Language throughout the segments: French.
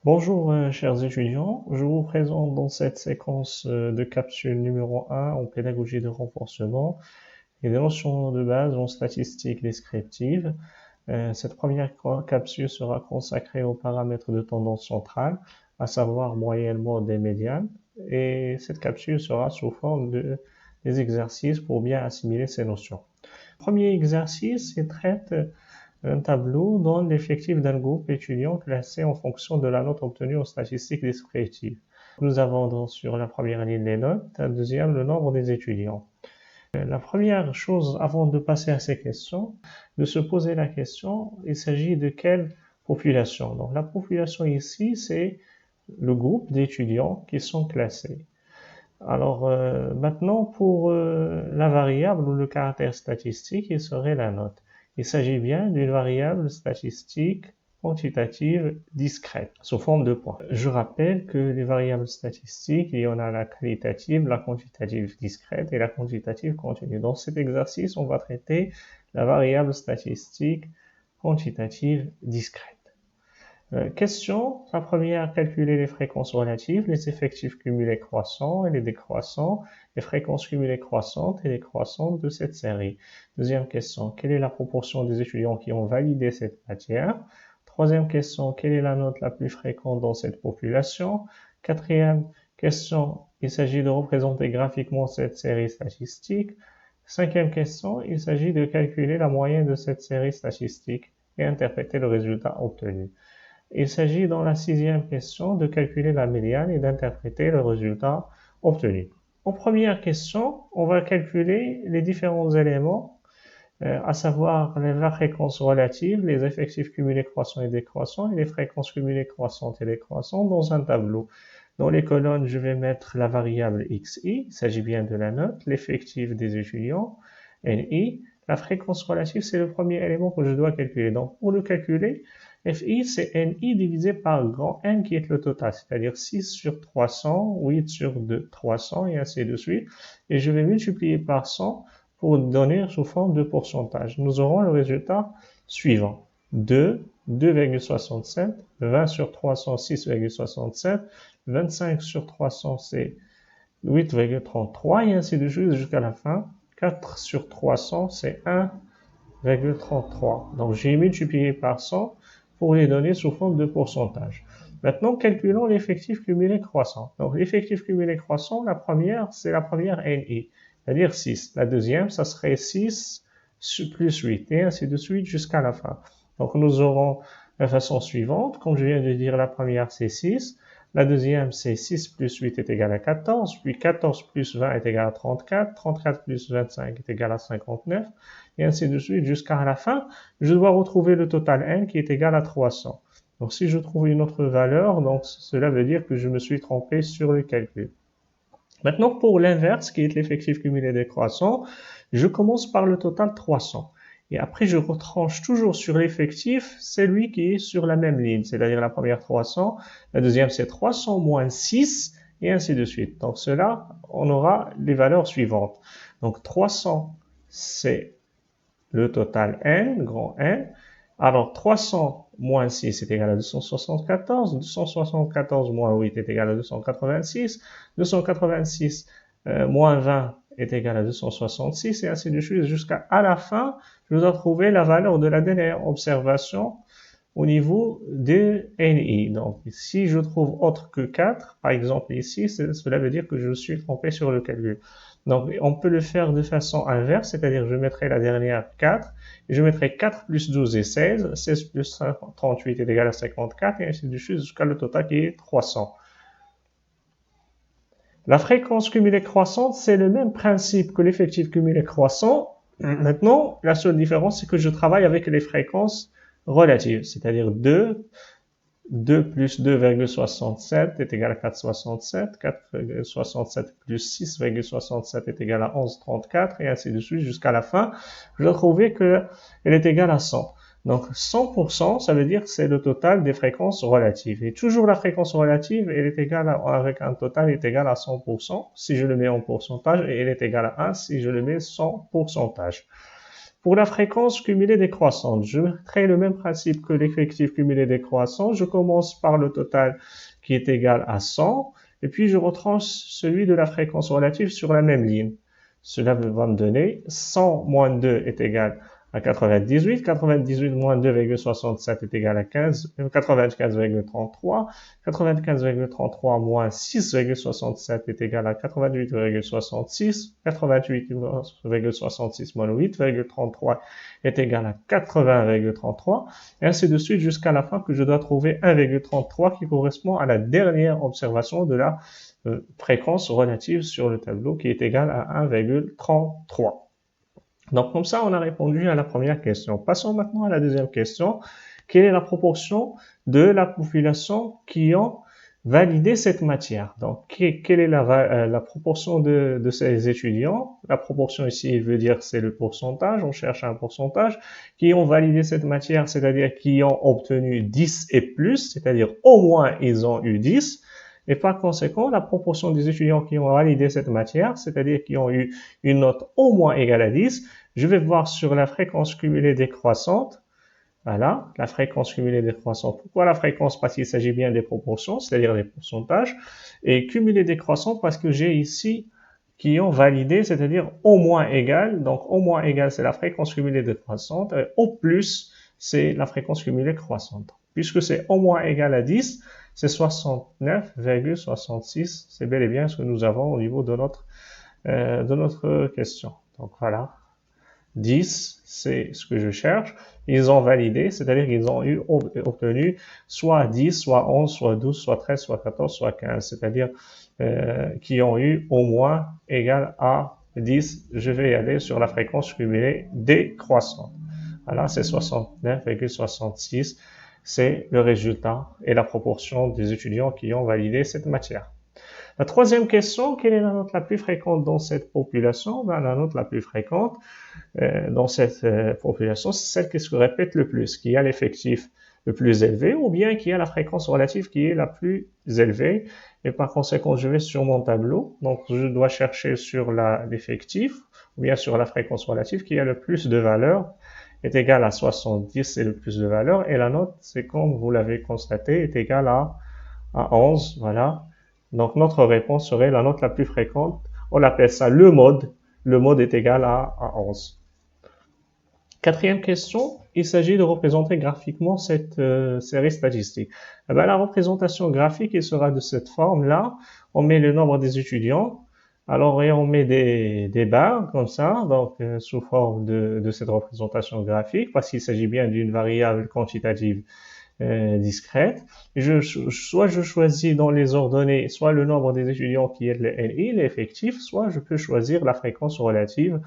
Bonjour chers étudiants, je vous présente dans cette séquence de capsule numéro 1 en pédagogie de renforcement et des notions de base en statistique descriptive. Cette première capsule sera consacrée aux paramètres de tendance centrale, à savoir moyenne, mode et médiane, et cette capsule sera sous forme des exercices pour bien assimiler ces notions. Le premier exercice, il traite un tableau donne l'effectif d'un groupe étudiant classé en fonction de la note obtenue en statistiques descriptives. Nous avons donc sur la première ligne les notes, la deuxième le nombre des étudiants. La première chose avant de passer à ces questions, de se poser la question, il s'agit de quelle population? Donc la population ici, c'est le groupe d'étudiants qui sont classés. Alors maintenant, pour la variable ou le caractère statistique, il serait la note. Il s'agit bien d'une variable statistique quantitative discrète, sous forme de points. Je rappelle que les variables statistiques, il y en a la qualitative, la quantitative discrète et la quantitative continue. Dans cet exercice, on va traiter la variable statistique quantitative discrète. Question, la première, calculer les fréquences relatives, les effectifs cumulés croissants et les décroissants, les fréquences cumulées croissantes et décroissantes de cette série. Deuxième question, quelle est la proportion des étudiants qui ont validé cette matière? Troisième question, quelle est la note la plus fréquente dans cette population? Quatrième question, il s'agit de représenter graphiquement cette série statistique. Cinquième question, il s'agit de calculer la moyenne de cette série statistique et interpréter le résultat obtenu. Il s'agit dans la sixième question de calculer la médiane et d'interpréter le résultat obtenu. En première question, on va calculer les différents éléments, à savoir la fréquence relative, les effectifs cumulés croissants et décroissants et les fréquences cumulées croissantes et décroissantes dans un tableau. Dans les colonnes, je vais mettre la variable xi, il s'agit bien de la note, l'effectif des étudiants, ni. La fréquence relative, c'est le premier élément que je dois calculer. Donc, pour le calculer, Fi, c'est Ni divisé par grand N qui est le total, c'est-à-dire 6 sur 300, 8 sur 2, 300 et ainsi de suite. Et je vais multiplier par 100 pour donner sous forme de pourcentage. Nous aurons le résultat suivant. 2, 2,67, 20 sur 300, 6,67, 25 sur 300, c'est 8,33 et ainsi de suite jusqu'à la fin. 4 sur 300, c'est 1,33. Donc j'ai multiplié par 100 pour les donner sous forme de pourcentage. Maintenant, calculons l'effectif cumulé croissant. Donc l'effectif cumulé croissant, la première, c'est la première NI, c'est-à-dire 6. La deuxième, ça serait 6 plus 8 et ainsi de suite jusqu'à la fin. Donc nous aurons la façon suivante. Comme je viens de dire, la première, c'est 6. La deuxième, c'est 6 plus 8 est égal à 14, puis 14 plus 20 est égal à 34, 34 plus 25 est égal à 59, et ainsi de suite jusqu'à la fin. Je dois retrouver le total n qui est égal à 300. Donc si je trouve une autre valeur, donc cela veut dire que je me suis trompé sur le calcul. Maintenant, pour l'inverse, qui est l'effectif cumulé décroissant, je commence par le total 300. Et après, je retranche toujours sur l'effectif, celui qui est sur la même ligne, c'est-à-dire la première 300, la deuxième c'est 300 moins 6, et ainsi de suite. Donc cela, on aura les valeurs suivantes. Donc 300, c'est le total n, grand N. Alors 300 moins 6 est égal à 274, 274 moins 8 est égal à 286, 286 moins 20 est égal à 266 et ainsi de suite jusqu'à la fin, je dois trouver la valeur de la dernière observation au niveau de NI. Donc, si je trouve autre que 4, par exemple ici, cela veut dire que je suis trompé sur le calcul. Donc, on peut le faire de façon inverse, c'est-à-dire je mettrai la dernière 4, et je mettrai 4 plus 12 et 16, 16 plus 38 est égal à 54, et ainsi de suite jusqu'à le total qui est 300. La fréquence cumulée croissante, c'est le même principe que l'effectif cumulé croissant. Maintenant, la seule différence, c'est que je travaille avec les fréquences relatives, c'est-à-dire 2 plus 2,67 est égal à 4,67, 4,67 plus 6,67 est égal à 11,34 et ainsi de suite jusqu'à la fin. Je dois trouver qu'elle est égale à 100. Donc 100%, ça veut dire que c'est le total des fréquences relatives. Et toujours la fréquence relative, elle est égale avec un total, est égal à 100% si je le mets en pourcentage et elle est égale à 1 si je le mets sans pourcentage. Pour la fréquence cumulée décroissante, je mettrai le même principe que l'effectif cumulé décroissant. Je commence par le total qui est égal à 100, et puis je retranche celui de la fréquence relative sur la même ligne. Cela va me donner 100 moins 2 est égal à 98, 98 moins 2,67 est égal à 95,33, 95,33 moins 6,67 est égal à 88,66, 88,66 moins 8,33 est égal à 80,33, et ainsi de suite jusqu'à la fin que je dois trouver 1,33 qui correspond à la dernière observation de la fréquence relative sur le tableau qui est égale à 1,33. Donc, comme ça, on a répondu à la première question. Passons maintenant à la deuxième question. Quelle est la proportion de la population qui ont validé cette matière? Donc, quelle est la proportion de ces étudiants? La proportion ici veut dire c'est le pourcentage. On cherche un pourcentage qui ont validé cette matière, c'est-à-dire qui ont obtenu 10 et plus, c'est-à-dire au moins ils ont eu 10. Et par conséquent, la proportion des étudiants qui ont validé cette matière, c'est-à-dire qui ont eu une note au moins égale à 10, je vais voir sur la fréquence cumulée décroissante. Voilà, la fréquence cumulée décroissante. Pourquoi la fréquence? Parce qu'il s'agit bien des proportions, c'est-à-dire des pourcentages. Et cumulée décroissante parce que j'ai ici qui ont validé, c'est-à-dire au moins égal. Donc au moins égal, c'est la fréquence cumulée décroissante. Et au plus, c'est la fréquence cumulée croissante. Puisque c'est au moins égal à 10, c'est 69,66. C'est bel et bien ce que nous avons au niveau de notre question. Donc voilà. 10, c'est ce que je cherche. Ils ont validé, c'est-à-dire qu'ils ont obtenu soit 10, soit 11, soit 12, soit 13, soit 14, soit 15, c'est-à-dire qui ont eu au moins égal à 10. Je vais y aller sur la fréquence cumulée décroissante. Voilà, c'est 69,66. C'est le résultat et la proportion des étudiants qui ont validé cette matière. La troisième question, quelle est la note la plus fréquente dans cette population? Ben, la note la plus fréquente dans cette population, c'est celle qui se répète le plus, qui a l'effectif le plus élevé ou bien qui a la fréquence relative qui est la plus élevée. Et par conséquent, je vais sur mon tableau. Donc, je dois chercher sur l'effectif ou bien sur la fréquence relative qui a le plus de valeur, est égale à 70, c'est le plus de valeur. Et la note, c'est comme vous l'avez constaté, est égale à 11. Voilà. Donc, notre réponse serait la note la plus fréquente. On appelle ça le mode. Le mode est égal à 11. Quatrième question, il s'agit de représenter graphiquement cette série statistique. Eh bien, la représentation graphique elle sera de cette forme-là. On met le nombre des étudiants. Alors, et on met des barres comme ça, donc sous forme de cette représentation graphique, parce qu'il s'agit bien d'une variable quantitative discrète. Soit je choisis dans les ordonnées, soit le nombre des étudiants qui est le NI, l'effectif, soit je peux choisir la fréquence relative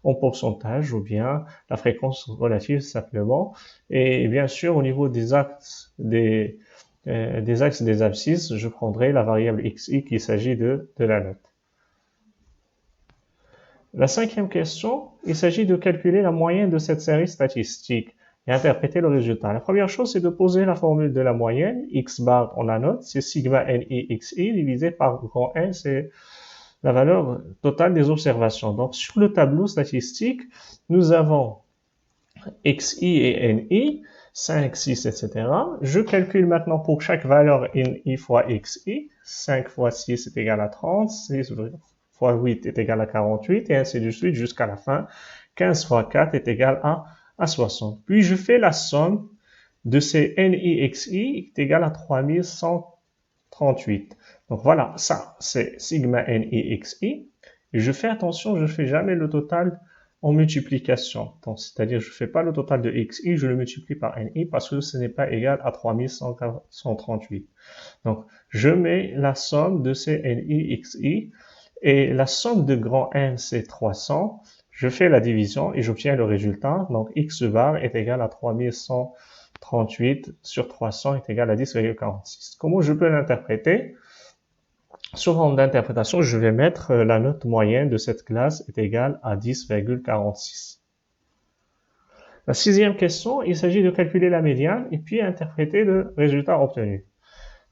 en pourcentage ou bien la fréquence relative simplement. Et bien sûr, au niveau des axes des axes des abscisses, je prendrai la variable xi qu'il s'agit de la note. La cinquième question, il s'agit de calculer la moyenne de cette série statistique et interpréter le résultat. La première chose, c'est de poser la formule de la moyenne. X bar, on la note, c'est sigma ni xi divisé par grand N, c'est la valeur totale des observations. Donc, sur le tableau statistique, nous avons xi et ni, 5, 6, etc. Je calcule maintenant pour chaque valeur ni fois xi. 5 fois 6 est égal à 30, 6 fois 8 est égal à 48, et ainsi de suite jusqu'à la fin. 15 fois 4 est égal à 60. Puis je fais la somme de ces ni xi qui est égal à 3138. Donc voilà, ça c'est sigma ni xi. Et je fais attention, je ne fais jamais le total en multiplication. Donc c'est-à-dire je ne fais pas le total de xi, je le multiplie par ni parce que ce n'est pas égal à 3138. Donc je mets la somme de ces ni xi et la somme de grand N c'est 300. Je fais la division et j'obtiens le résultat. Donc, x bar est égal à 3138 sur 300 est égal à 10,46. Comment je peux l'interpréter? Sous forme d'interprétation, je vais mettre la note moyenne de cette classe est égale à 10,46. La sixième question, il s'agit de calculer la médiane et puis interpréter le résultat obtenu.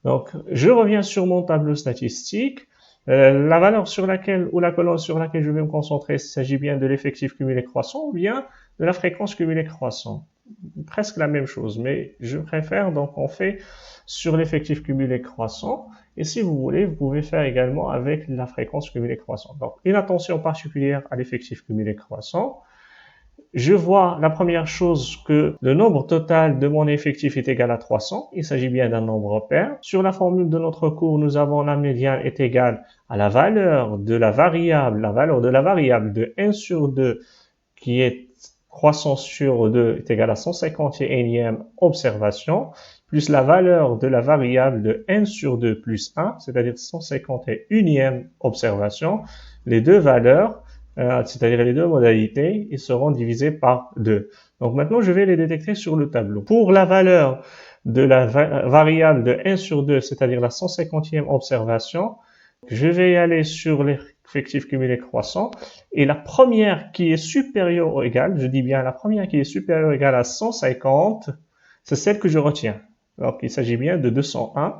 Donc, je reviens sur mon tableau statistique. La valeur sur laquelle, ou la colonne sur laquelle je vais me concentrer, il s'agit bien de l'effectif cumulé croissant ou bien de la fréquence cumulée croissante. Presque la même chose, mais je préfère, donc on fait sur l'effectif cumulé croissant, et si vous voulez, vous pouvez faire également avec la fréquence cumulée croissante. Donc, une attention particulière à l'effectif cumulé croissant. Je vois la première chose que le nombre total de mon effectif est égal à 300. Il s'agit bien d'un nombre pair. Sur la formule de notre cours, nous avons la médiane est égale à la valeur de la variable de 1 sur 2 qui est croissance sur 2 est égale à 151e observation, plus la valeur de la variable de n sur 2 plus 1, c'est-à-dire 151e observation. Les deux valeurs, c'est-à-dire les deux modalités, ils seront divisés par 2. Donc maintenant, je vais les détecter sur le tableau. Pour la valeur de la variable de 1 sur 2, c'est-à-dire la 150e observation, je vais y aller sur l'effectif cumulé croissant, et la première qui est supérieure ou égale, je dis bien la première qui est supérieure ou égale à 150, c'est celle que je retiens. Donc il s'agit bien de 201.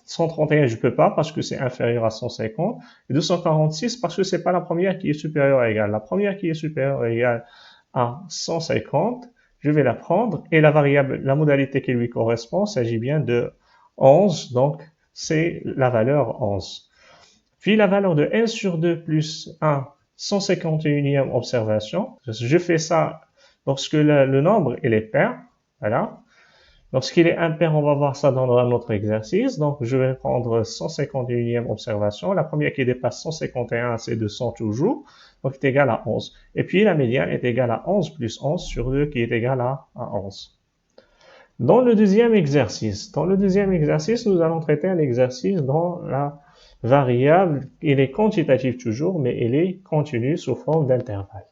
131, je peux pas parce que c'est inférieur à 150. Et 246 parce que c'est pas la première qui est supérieure ou égale. La première qui est supérieure ou égale à 150, je vais la prendre, et la variable, la modalité qui lui correspond, il s'agit bien de 11, donc c'est la valeur 11. Puis la valeur de n sur 2 plus 1, 151e observation. Je fais ça lorsque le nombre il est pair. Voilà. Lorsqu'il est impair, on va voir ça dans un autre exercice. Donc, je vais prendre 151e observation. La première qui dépasse 151, c'est 200 toujours. Donc, est égal à 11. Et puis, la médiane est égale à 11 plus 11 sur 2 qui est égal à 11. Dans le deuxième exercice, nous allons traiter un exercice dont la variable, il est quantitatif toujours, mais il est continu sous forme d'intervalle.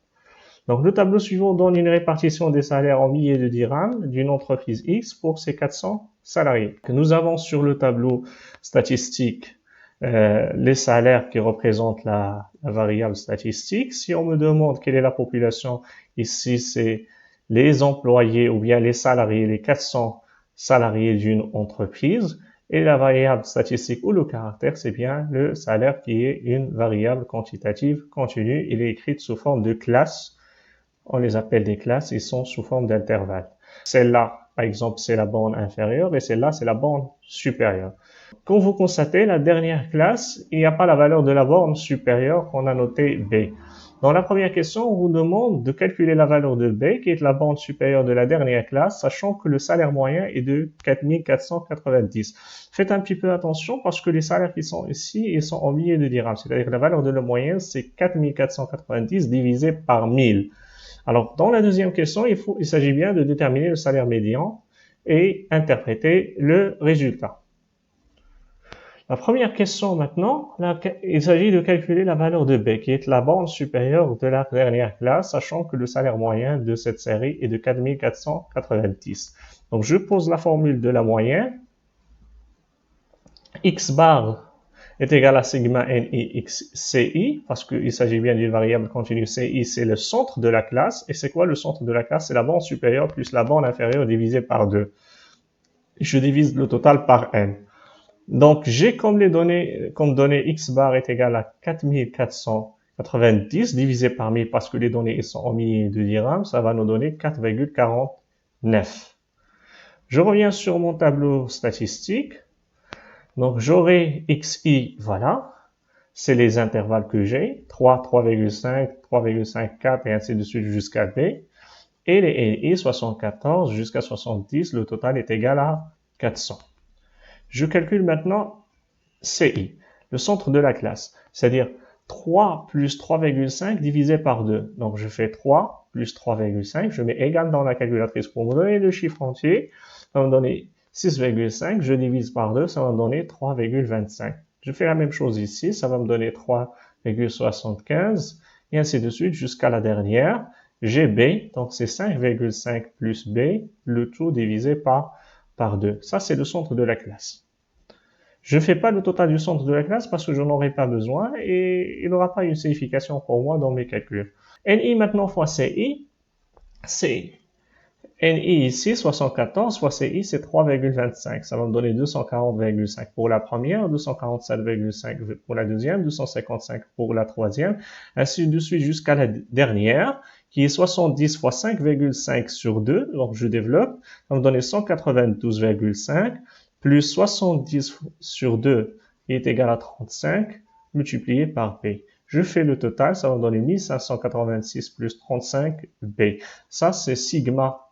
Donc, le tableau suivant donne une répartition des salaires en milliers de dirhams d'une entreprise X pour ses 400 salariés. Nous avons sur le tableau statistique les salaires qui représentent la variable statistique. Si on me demande quelle est la population, ici c'est les employés ou bien les salariés, les 400 salariés d'une entreprise. Et la variable statistique ou le caractère, c'est bien le salaire qui est une variable quantitative continue. Il est écrit sous forme de classe. On les appelle des classes, ils sont sous forme d'intervalle. Celle-là, par exemple, c'est la borne inférieure et celle-là, c'est la borne supérieure. Comme vous constatez, la dernière classe, il n'y a pas la valeur de la borne supérieure qu'on a notée B. Dans la première question, on vous demande de calculer la valeur de B, qui est la borne supérieure de la dernière classe, sachant que le salaire moyen est de 4490. Faites un petit peu attention parce que les salaires qui sont ici, ils sont en milliers de dirhams. C'est-à-dire que la valeur de la moyenne, c'est 4490 divisé par 1000. Alors, dans la deuxième question, il s'agit bien de déterminer le salaire médian et interpréter le résultat. La première question maintenant, il s'agit de calculer la valeur de B, qui est la borne supérieure de la dernière classe, sachant que le salaire moyen de cette série est de 4490. Donc, je pose la formule de la moyenne. X bar est égal à sigma NI x CI, parce qu'il s'agit bien d'une variable continue. CI, c'est le centre de la classe. Et c'est quoi le centre de la classe? C'est la borne supérieure plus la borne inférieure divisée par 2. Je divise le total par n. Donc, j'ai comme donnée x bar est égal à 4490 divisé par 1000 parce que les données sont en milliers de dirhams. Ça va nous donner 4,49. Je reviens sur mon tableau statistique. Donc, j'aurai XI, voilà, c'est les intervalles que j'ai, 3, 3,5, 3,54 et ainsi de suite jusqu'à B. Et les NI, 74 jusqu'à 70, le total est égal à 400. Je calcule maintenant CI, le centre de la classe, c'est-à-dire 3 plus 3,5 divisé par 2. Donc, je fais 3 plus 3,5, je mets égal dans la calculatrice pour me donner le chiffre entier, ça va me donner 6,5, je divise par 2, ça va me donner 3,25. Je fais la même chose ici, ça va me donner 3,75, et ainsi de suite jusqu'à la dernière. J'ai B, donc c'est 5,5 plus B, le tout divisé par 2. Ça, c'est le centre de la classe. Je ne fais pas le total du centre de la classe parce que je n'en aurai pas besoin et il n'aura pas une signification pour moi dans mes calculs. NI maintenant fois CI, c'est NI ici, 74, fois CI, c'est 3,25. Ça va me donner 240,5 pour la première, 247,5 pour la deuxième, 255 pour la troisième, ainsi de suite jusqu'à la dernière, qui est 70 fois 5,5 sur 2, donc je développe, ça va me donner 192,5, plus 70 sur 2, qui est égal à 35, multiplié par B. Je fais le total, ça va me donner 1586 plus 35B. Ça, c'est sigma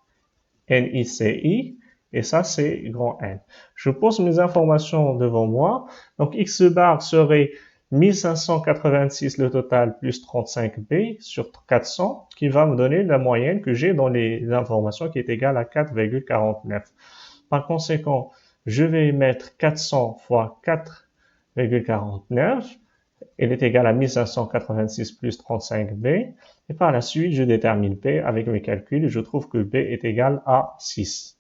NICI, et ça, c'est grand N. Je pose mes informations devant moi. Donc, X bar serait 1586 le total plus 35B sur 400, qui va me donner la moyenne que j'ai dans les informations qui est égale à 4,49. Par conséquent, je vais mettre 400 fois 4,49. Elle est égale à 1586 plus 35B. Et par la suite, je détermine B avec mes calculs et je trouve que B est égal à 6.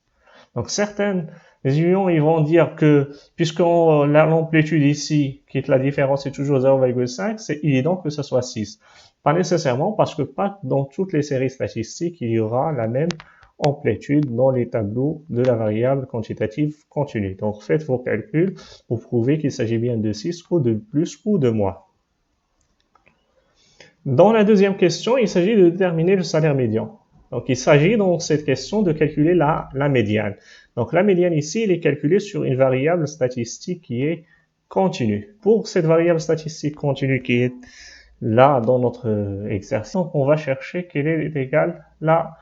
Donc, certaines unions, ils vont dire que, puisque l'amplitude ici, qui est la différence, est toujours 0,5, c'est évident que ce soit 6. Pas nécessairement, parce que pas dans toutes les séries statistiques, il y aura la même amplitude dans les tableaux de la variable quantitative continue. Donc, faites vos calculs pour prouver qu'il s'agit bien de 6 ou de plus ou de moins. Dans la deuxième question, il s'agit de déterminer le salaire médian. Donc, il s'agit dans cette question de calculer la médiane. Donc, la médiane ici, elle est calculée sur une variable statistique qui est continue. Pour cette variable statistique continue qui est là dans notre exercice, donc on va chercher quelle est égale la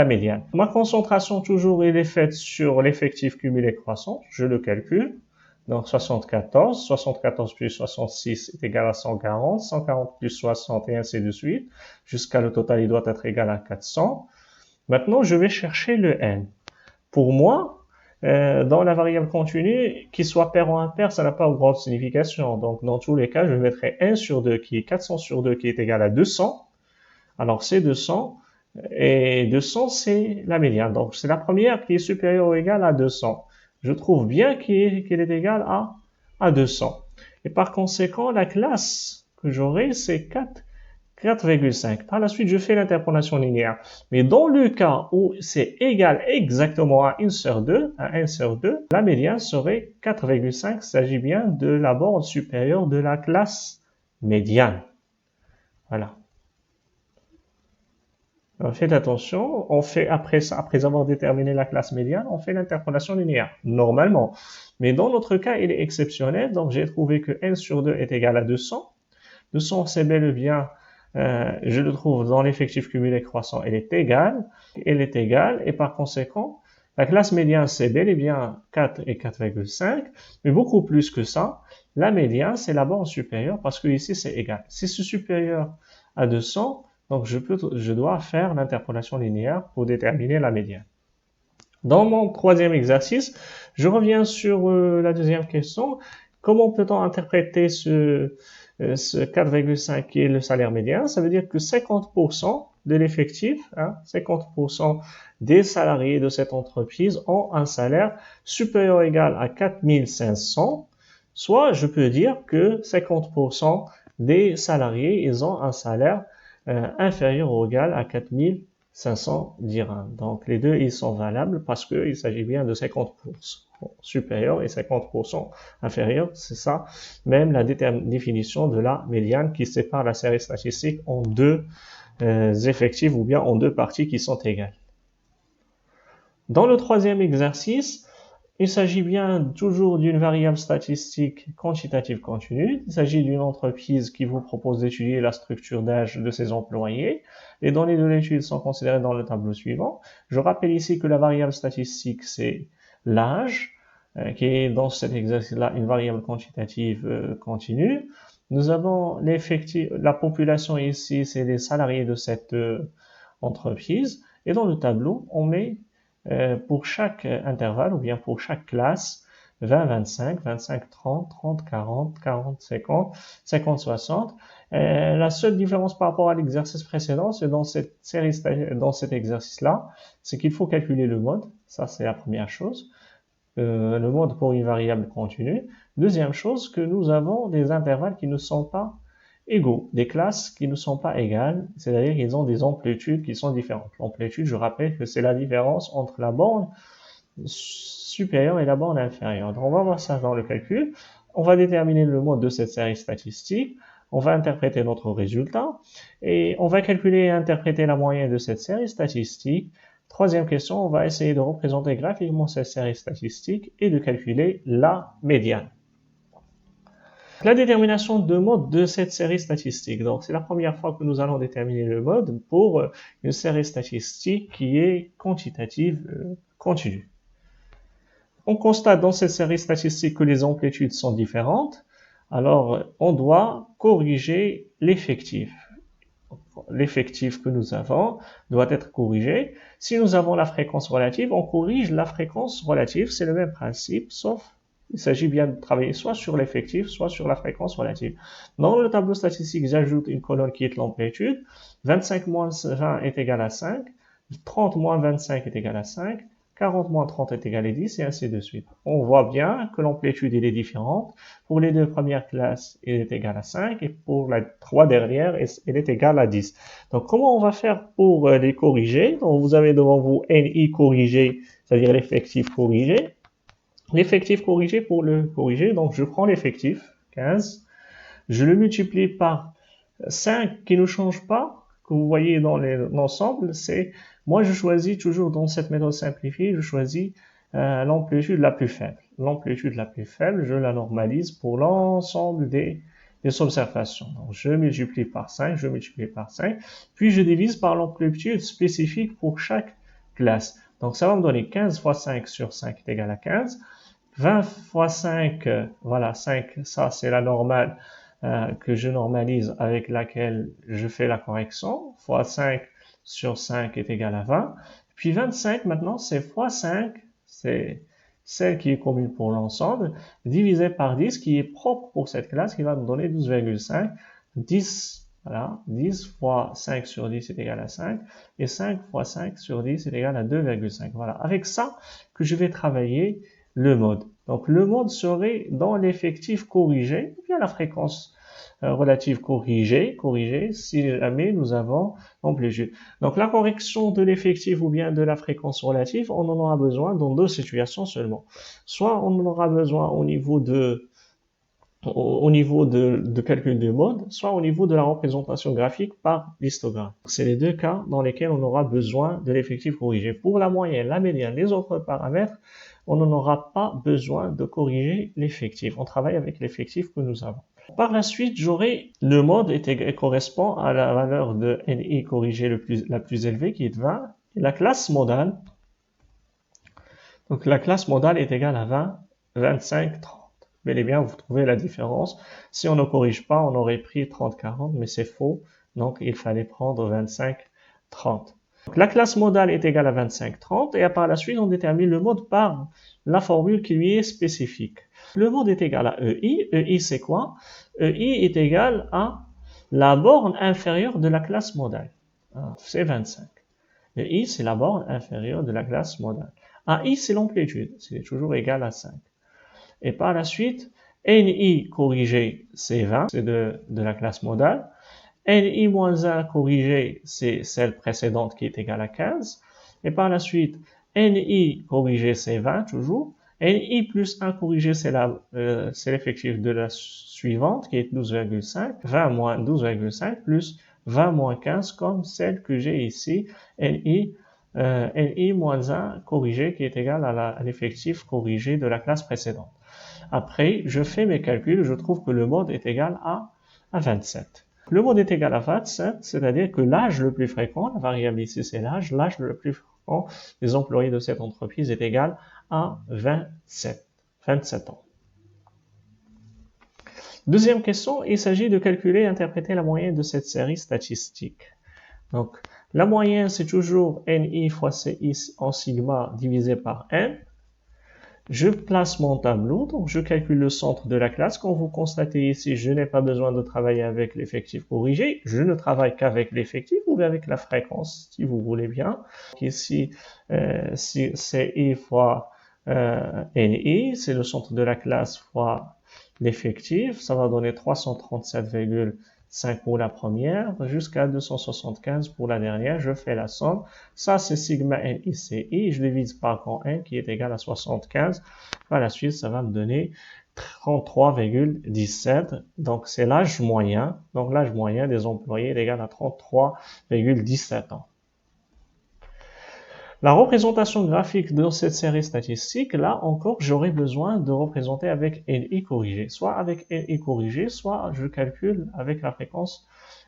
médiane. Ma concentration, toujours, elle est faite sur l'effectif cumulé croissant. Je le calcule. Donc 74 plus 66 est égal à 140, 140 plus 60 et ainsi de suite, jusqu'à le total, il doit être égal à 400. Maintenant, je vais chercher le n. Pour moi, dans la variable continue, qu'il soit pair ou impair, ça n'a pas grande signification. Donc, dans tous les cas, je mettrai 1 sur 2 qui est 400 sur 2 qui est égal à 200. Alors, c'est 200. Et 200, c'est la médiane. Donc, c'est la première qui est supérieure ou égale à 200. Je trouve bien qu'elle est égale à 200. Et par conséquent, la classe que j'aurai, c'est 4,5. Par la suite, je fais l'interpolation linéaire. Mais dans le cas où c'est égal exactement à 1 sur 2, la médiane serait 4,5. Il s'agit bien de la borne supérieure de la classe médiane. Voilà. Alors, faites attention, on fait après avoir déterminé la classe médiane, on fait l'interpolation linéaire, normalement. Mais dans notre cas, il est exceptionnel, donc j'ai trouvé que n sur 2 est égal à 200. 200, c'est bel et bien, je le trouve dans l'effectif cumulé croissant, elle est égale, et par conséquent, la classe médiane, c'est bel et bien 4 et 4,5, mais beaucoup plus que ça, la médiane, c'est la borne supérieure, parce que ici, c'est égal. Si c'est supérieur à 200, donc, je dois faire l'interpolation linéaire pour déterminer la médiane. Dans mon troisième exercice, je reviens sur la deuxième question. Comment peut-on interpréter ce 4,5 qui est le salaire médian? Ça veut dire que 50% de l'effectif, 50% des salariés de cette entreprise ont un salaire supérieur ou égal à 4500, soit je peux dire que 50% des salariés, ils ont un salaire inférieur ou égal à 4500 dirhams. Donc, les deux, ils sont valables parce qu'il s'agit bien de 50% supérieur et 50% inférieur. C'est ça, même la définition de la médiane qui sépare la série statistique en deux effectifs ou bien en deux parties qui sont égales. Dans le troisième exercice, il s'agit bien toujours d'une variable statistique quantitative continue. Il s'agit d'une entreprise qui vous propose d'étudier la structure d'âge de ses employés. Les données de l'étude sont considérées dans le tableau suivant. Je rappelle ici que la variable statistique, c'est l'âge, qui est dans cet exercice-là une variable quantitative continue. Nous avons l'effectif, la population ici, c'est les salariés de cette entreprise. Et dans le tableau, on met pour chaque intervalle ou bien pour chaque classe 20, 25, 25, 30, 30, 40, 40, 50, 50, 60. La seule différence par rapport à l'exercice précédent, c'est dans cette série, dans cet exercice-là, c'est qu'il faut calculer le mode. Ça, c'est la première chose. Le mode pour une variable continue. Deuxième chose, que nous avons des intervalles qui ne sont pas égaux, des classes qui ne sont pas égales, c'est-à-dire qu'ils ont des amplitudes qui sont différentes. L'amplitude, je rappelle que c'est la différence entre la borne supérieure et la borne inférieure. Donc, on va voir ça dans le calcul. On va déterminer le mode de cette série statistique. On va interpréter notre résultat et on va calculer et interpréter la moyenne de cette série statistique. Troisième question, on va essayer de représenter graphiquement cette série statistique et de calculer la médiane. La détermination de mode de cette série statistique. Donc, c'est la première fois que nous allons déterminer le mode pour une série statistique qui est quantitative, continue. On constate dans cette série statistique que les amplitudes sont différentes. Alors, on doit corriger l'effectif. L'effectif que nous avons doit être corrigé. Si nous avons la fréquence relative, on corrige la fréquence relative. C'est le même principe, sauf il s'agit bien de travailler soit sur l'effectif, soit sur la fréquence relative. Dans le tableau statistique, j'ajoute une colonne qui est l'amplitude. 25 moins 20 est égal à 5. 30 moins 25 est égal à 5. 40 moins 30 est égal à 10 et ainsi de suite. On voit bien que l'amplitude est différente. Pour les deux premières classes, elle est égale à 5 et pour les trois dernières, elle est égale à 10. Donc, comment on va faire pour les corriger? Donc, vous avez devant vous NI corrigé, c'est-à-dire l'effectif corrigé. L'effectif corrigé pour le corriger, donc je prends l'effectif, 15, je le multiplie par 5 qui ne change pas, que vous voyez dans l'ensemble, c'est, moi je choisis toujours dans cette méthode simplifiée, je choisis l'amplitude la plus faible. L'amplitude la plus faible, je la normalise pour l'ensemble des observations. Donc je multiplie par 5, je multiplie par 5, puis je divise par l'amplitude spécifique pour chaque classe. Donc ça va me donner 15 fois 5 sur 5 est égal à 15. 20 fois 5, voilà, 5, ça c'est la normale que je normalise avec laquelle je fais la correction, fois 5 sur 5 est égal à 20. Puis 25, maintenant, c'est fois 5, c'est celle qui est commune pour l'ensemble, divisé par 10, qui est propre pour cette classe, qui va me donner 12,5. 10, voilà, 10 fois 5 sur 10 est égal à 5, et 5 fois 5 sur 10 est égal à 2,5. Voilà, avec ça que je vais travailler le mode. Donc, le mode serait dans l'effectif corrigé, ou bien la fréquence relative corrigée, si jamais nous avons l'amplitude. Donc, la correction de l'effectif ou bien de la fréquence relative, on en aura besoin dans deux situations seulement. Soit on en aura besoin au niveau de calcul du mode, soit au niveau de la représentation graphique par l'histogramme. C'est les deux cas dans lesquels on aura besoin de l'effectif corrigé. Pour la moyenne, la médiane, les autres paramètres, on n'aura pas besoin de corriger l'effectif. On travaille avec l'effectif que nous avons. Par la suite, j'aurai le mode correspond à la valeur de NI corrigée la plus élevée qui est de 20, et la classe modale. Donc la classe modale est égale à 20, 25, 30. Bel et bien, vous trouvez la différence. Si on ne corrige pas, on aurait pris 30, 40, mais c'est faux. Donc il fallait prendre 25, 30. Donc, la classe modale est égale à 25, 30 et par la suite, on détermine le mode par la formule qui lui est spécifique. Le mode est égal à EI. EI, c'est quoi? EI est égal à la borne inférieure de la classe modale. C'est 25. EI, c'est la borne inférieure de la classe modale. AI, c'est l'amplitude. C'est toujours égal à 5. Et par la suite, NI corrigé, c'est 20, c'est de la classe modale. NI moins 1 corrigé, c'est celle précédente qui est égale à 15. Et par la suite, NI corrigé, c'est 20 toujours. NI plus 1 corrigé, c'est l'effectif de la suivante qui est 12,5. 20 moins 12,5 plus 20 moins 15 comme celle que j'ai ici. NI moins 1 corrigé qui est égal à l'effectif corrigé de la classe précédente. Après, je fais mes calculs, je trouve que le mode est égal à 27. Le mode est égal à 27, c'est-à-dire que l'âge le plus fréquent, la variable ici c'est l'âge le plus fréquent des employés de cette entreprise est égal à 27 ans. Deuxième question, il s'agit de calculer et interpréter la moyenne de cette série statistique. Donc, la moyenne c'est toujours NI fois CI en sigma divisé par N. Je place mon tableau, donc je calcule le centre de la classe. Comme vous constatez ici, je n'ai pas besoin de travailler avec l'effectif corrigé. Je ne travaille qu'avec l'effectif ou avec la fréquence, si vous voulez bien. Donc ici, si c'est I fois NI, c'est le centre de la classe fois l'effectif. Ça va donner 337,5 pour la première, jusqu'à 275 pour la dernière. Je fais la somme. Ça, c'est sigma NICI. Je divise par grand N qui est égal à 75. Par la suite, ça va me donner 33,17. Donc, c'est l'âge moyen. Donc, l'âge moyen des employés est égal à 33,17 ans. La représentation graphique de cette série statistique, là encore, j'aurai besoin de représenter avec LI corrigé. Soit avec LI corrigé, soit je calcule avec la fréquence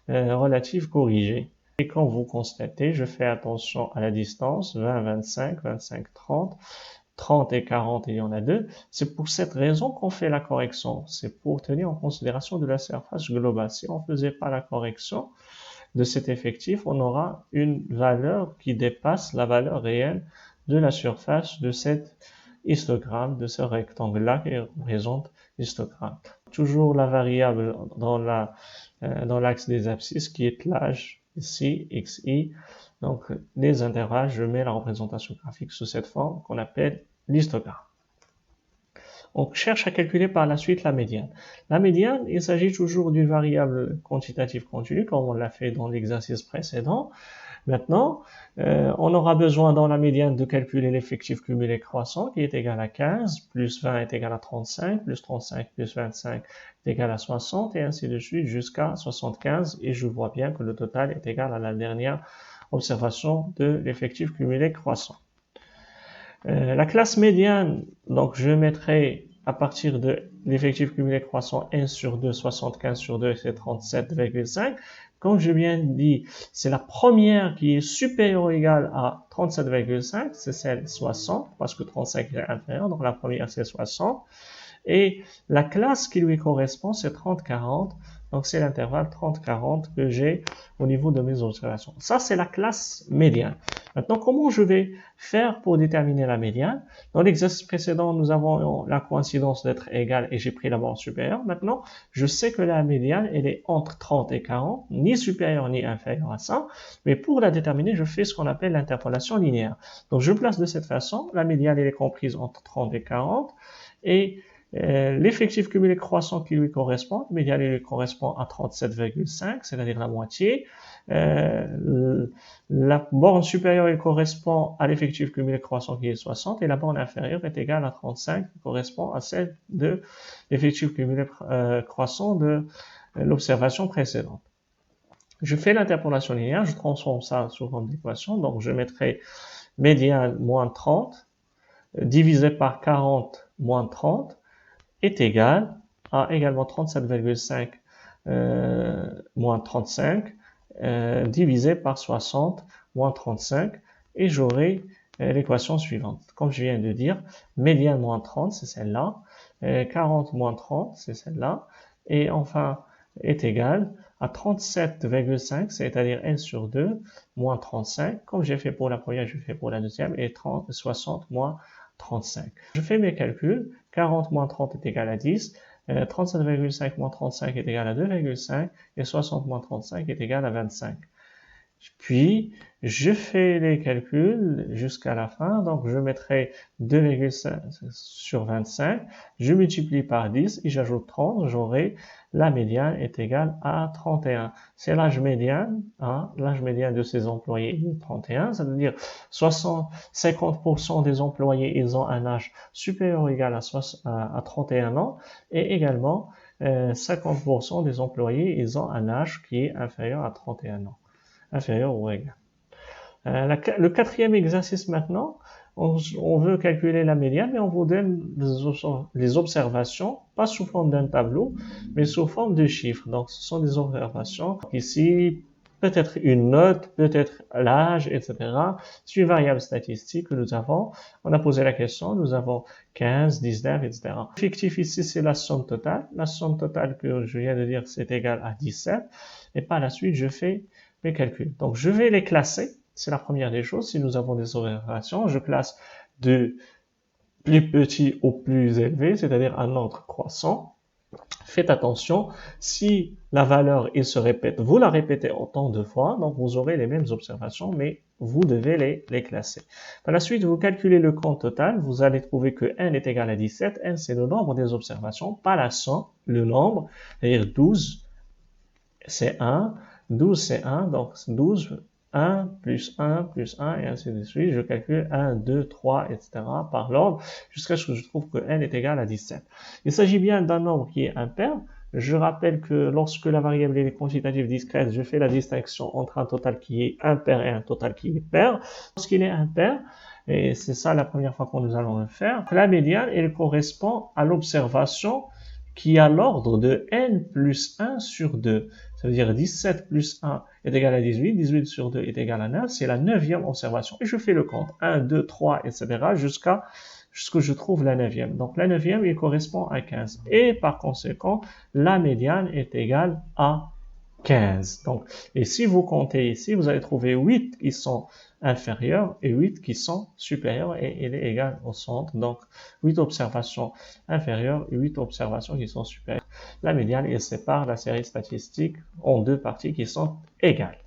relative corrigée. Et quand vous constatez, je fais attention à la distance, 20, 25, 25, 30. 30 et 40, il y en a deux. C'est pour cette raison qu'on fait la correction. C'est pour tenir en considération de la surface globale. Si on ne faisait pas la correction de cet effectif, on aura une valeur qui dépasse la valeur réelle de la surface de cet histogramme, de ce rectangle-là qui représente l'histogramme. Toujours la variable dans l'axe des abscisses qui est l'âge, ici, xi. Donc, les intervalles, je mets la représentation graphique sous cette forme qu'on appelle l'histogramme. On cherche à calculer par la suite la médiane. La médiane, il s'agit toujours d'une variable quantitative continue, comme on l'a fait dans l'exercice précédent. Maintenant, on aura besoin dans la médiane de calculer l'effectif cumulé croissant qui est égal à 15, plus 20 est égal à 35, plus 35 plus 25 est égal à 60, et ainsi de suite jusqu'à 75. Et je vois bien que le total est égal à la dernière observation de l'effectif cumulé croissant. La classe médiane, donc je mettrai à partir de l'effectif cumulé croissant 1 sur 2, 75 sur 2, c'est 37,5. Comme je viens dit, c'est la première qui est supérieure ou égale à 37,5, c'est celle 60, parce que 35 est inférieur, donc la première c'est 60. Et la classe qui lui correspond, c'est 30-40. Donc, c'est l'intervalle 30-40 que j'ai au niveau de mes observations. Ça, c'est la classe médiane. Maintenant, comment je vais faire pour déterminer la médiane? Dans l'exercice précédent, nous avons la coïncidence d'être égale et j'ai pris la borne supérieure. Maintenant, je sais que la médiane, elle est entre 30 et 40, ni supérieure ni inférieure à ça. Mais pour la déterminer, je fais ce qu'on appelle l'interpolation linéaire. Donc, je place de cette façon. La médiane, elle est comprise entre 30 et 40. Et l'effectif cumulé croissant qui lui correspond, le médian lui correspond à 37,5, c'est-à-dire la moitié. La borne supérieure elle correspond à l'effectif cumulé croissant qui est 60 et la borne inférieure est égale à 35 qui correspond à celle de l'effectif cumulé croissant de l'observation précédente. Je fais l'interpolation linéaire, je transforme ça sous forme d'équation, donc je mettrai médiane moins 30 divisé par 40 moins 30 est égal à également 37,5 moins 35 divisé par 60 moins 35 et j'aurai l'équation suivante. Comme je viens de dire, médiane moins 30, c'est celle-là, 40 moins 30, c'est celle-là, et enfin est égal à 37,5, c'est-à-dire 1 sur 2 moins 35. Comme j'ai fait pour la première, je fais pour la deuxième, et 60 moins 35. Je fais mes calculs, 40 moins 30 est égal à 10, 37,5 moins 35 est égal à 2,5 et 60 moins 35 est égal à 25. Puis, je fais les calculs jusqu'à la fin, donc je mettrai 2,5 sur 25, je multiplie par 10 et j'ajoute 30, j'aurai la médiane est égale à 31. C'est l'âge médian, l'âge médian de ces employés est 31, ça veut dire 50% des employés, ils ont un âge supérieur ou égal à 31 ans, et également 50% des employés, ils ont un âge qui est inférieur à 31 ans. Inférieur ou égal. Le quatrième exercice maintenant, on veut calculer la médiane, mais on vous donne les observations, pas sous forme d'un tableau, mais sous forme de chiffres. Donc, ce sont des observations. Ici, peut-être une note, peut-être l'âge, etc. C'est une variable statistique que nous avons. On a posé la question, nous avons 15, 19, etc. L'effectif ici, c'est la somme totale. La somme totale que je viens de dire, c'est égal à 17. Et par la suite, je fais mes calculs. Donc, je vais les classer. C'est la première des choses. Si nous avons des observations, je classe de plus petit au plus élevé, c'est-à-dire un ordre croissant. Faites attention, si la valeur il se répète, vous la répétez autant de fois, donc vous aurez les mêmes observations, mais vous devez les classer. Par la suite, vous calculez le compte total, vous allez trouver que n est égal à 17, n c'est le nombre des observations, pas la somme, le nombre, c'est-à-dire 12 c'est 1, 12 c'est 1, donc 12 1, plus 1, plus 1, et ainsi de suite. Je calcule 1, 2, 3, etc. par l'ordre, jusqu'à ce que je trouve que n est égal à 17. Il s'agit bien d'un nombre qui est impair. Je rappelle que lorsque la variable est quantitative discrète, je fais la distinction entre un total qui est impair et un total qui est pair. Lorsqu'il est impair, et c'est ça la première fois que nous allons le faire, la médiane, elle correspond à l'observation qui a l'ordre de n plus 1 sur 2. Ça veut dire 17 plus 1 est égal à 18, 18 sur 2 est égal à 9, c'est la 9e observation. Et je fais le compte, 1, 2, 3, etc. jusqu'à ce que je trouve la 9e. Donc la 9e, il correspond à 15. Et par conséquent, la médiane est égale à 15. Donc, et si vous comptez ici, vous allez trouver 8 qui sont inférieurs et 8 qui sont supérieurs, et il est égal au centre. Donc 8 observations inférieures et 8 observations qui sont supérieures. La médiane, il sépare la série statistique en deux parties qui sont égales.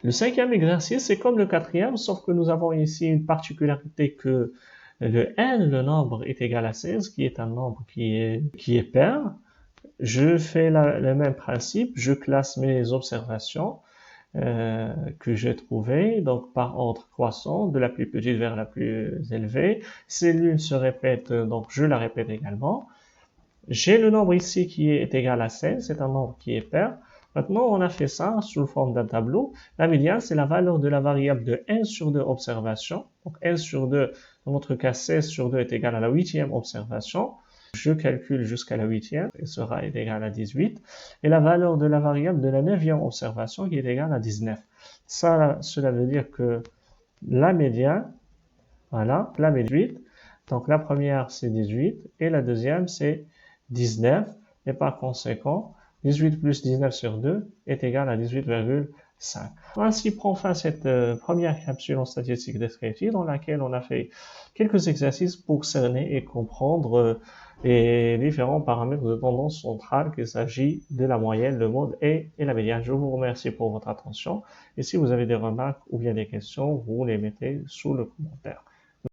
Le cinquième exercice, c'est comme le quatrième, sauf que nous avons ici une particularité que le n, le nombre, est égal à 16, qui est un nombre qui est pair. Je fais le même principe, je classe mes observations que j'ai trouvées, donc par ordre croissant, de la plus petite vers la plus élevée. Si l'une se répète, donc je la répète également. J'ai le nombre ici qui est égal à 16, c'est un nombre qui est pair. Maintenant, on a fait ça sous forme d'un tableau. La médiane, c'est la valeur de la variable de n sur 2 observations. Donc n sur 2, dans notre cas 16 sur 2 est égal à la 8e observation. Je calcule jusqu'à la 8e, et sera égal à 18. Et la valeur de la variable de la 9e observation qui est égale à 19. Ça, cela veut dire que la médiane, voilà, la médiane, donc la première c'est 18 et la deuxième c'est 19. Et par conséquent, 18 plus 19 sur 2 est égal à 18,5. Ainsi prend fin cette première capsule en statistique descriptive dans laquelle on a fait quelques exercices pour cerner et comprendre les différents paramètres de tendance centrale, qu'il s'agit de la moyenne, le mode et la médiane. Je vous remercie pour votre attention et si vous avez des remarques ou bien des questions, vous les mettez sous le commentaire.